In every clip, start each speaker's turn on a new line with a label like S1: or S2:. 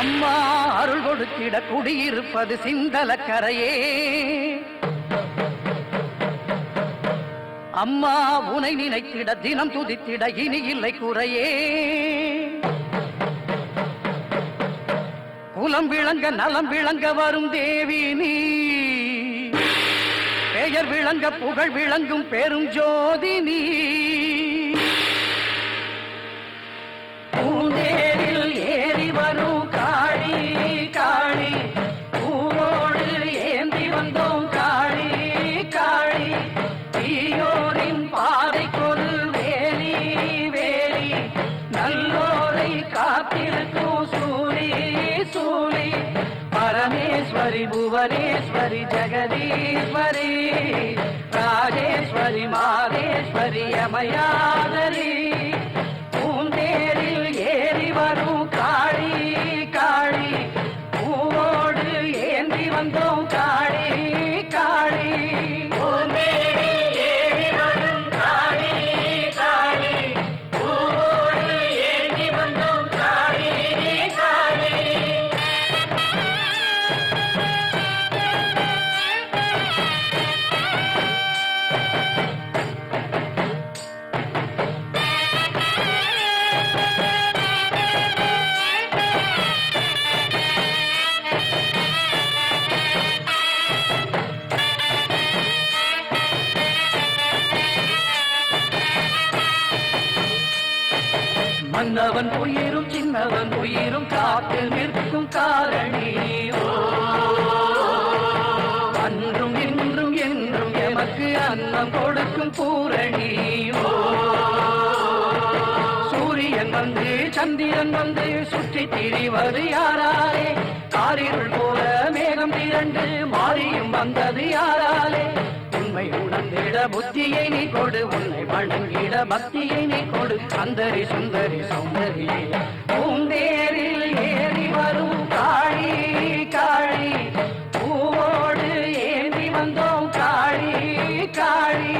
S1: அம்மா அருள் கொடுத்திட குடியிருப்பது சிந்தலக்கரையே. அம்மா உனை நினைத்திட தினம் துதித்திட இனி இல்லை குறையே. குலம் விளங்க நலம் விளங்க வரும் தேவி நீ, பெயர் விளங்க புகழ் விளங்கும் பெரும் ஜோதி நீ. பூந்தேரில் ஏறி வரும் காளி காளி, பூவோடு ஏந்தி வந்தோம் காளி காளி. தீயோரின் பாதைக்கொரு வேலி வேலி, நல்லோரை காத்திருக்கும் சூரி சூரி. பரமேஸ்வரி புவனேஸ்வரி ஜெகதீஸ்வரி, ராஜேஸ்வரி மாதேஸ்வரி அமயாதரி. பூந்தேரில் ஏறி வரும் காளி காளி, பூவோடு ஏந்தி வந்தோம் காளி காளி. பூந்தேரில் ஏறி வரும் காளி காளி, பூவோடு ஏந்தி வந்தோம் காளி காளி. மன்னவன் உயிரும் சின்னவன் உயிரும் காத்து நிற்கும் காரணி. அன்றும் இன்றும் என்றும் எமக்கு அன்னம் கொடுக்கும் பூரணி. சூரியன் வந்து சந்திரன் வந்து சுற்றி திரிவது யாராலே? காரிருள் போல மேகம் திரண்டு மாறியும் வந்தது யாராலே? உண்மை உணர்ந்திட புத்தியை நீ கொடு, உன்னை வணங்கிட பக்தியை நீ கொடு. அந்தரி சுந்தரி சௌந்தரியே, பூந்தேரில் ஏறி வரும் காளி காளி, பூவோடு ஏந்தி வந்தோம் காளி காளி.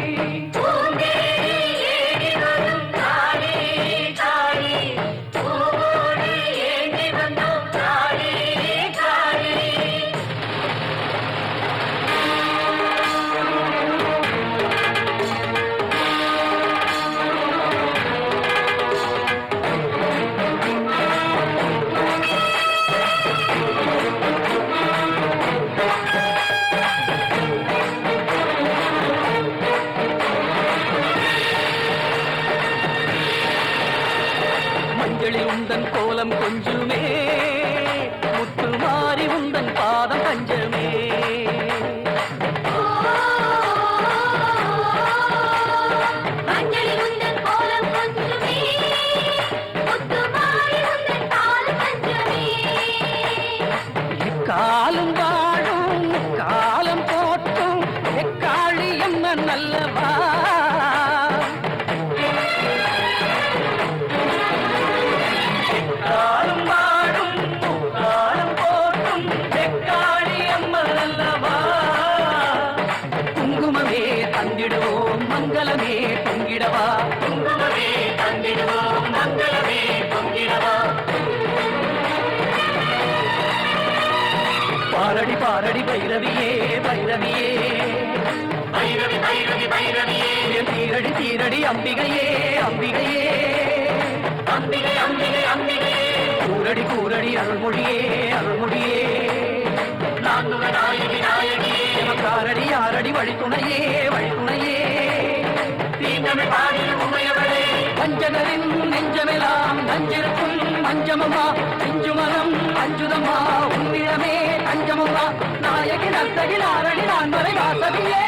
S1: மஞ்சளில் உந்தன் கோலம் கொஞ்சுமே, முத்து மாறி உந்தன் பாதம் பஞ்சமே. காலம் வாழும் காலம் போட்டும் எக்காளி என்ன நல்லவா. காலம் வாழும் காலம் போட்டும் எக்காளி அம்மா நல்லவா. குங்குமமே தந்திடுவோம் மங்களமே பொங்கிடவா. குங்குமமே தந்திடுவோம் மங்களமே பொங்கிடவா. பாரடி பாரடி பைரவியே பைரவியே, பைரவி பைரவி பைரவியே. தீரடி தீரடி அம்பிகையே அம்பிகையே, அம்பிகை அம்பிகை அம்பிகையே. கூரடி கூரடி அருள்மொழியே அருள்மொழியே. நான்முக நாயகி நாயகியே, காரடி ஆரடி வழித்துணையே வழித்துணையே. தீந்தமிழ் பாடிய உமையவளே, பஞ்சகரின் நெஞ்சமெல்லாம் நஞ்சிருக்கும் மஞ்சமம்மா. நெஞ்சுமனம் அஞ்சுதம்மா உன்னிடமே தஞ்சமம்மா. நாயகி நர்த்தகி நாரணி நான் வரை வாசவியே,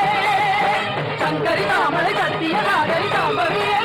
S1: சங்கரி தாமரை கத்திய நாகரி தாம்பவியே.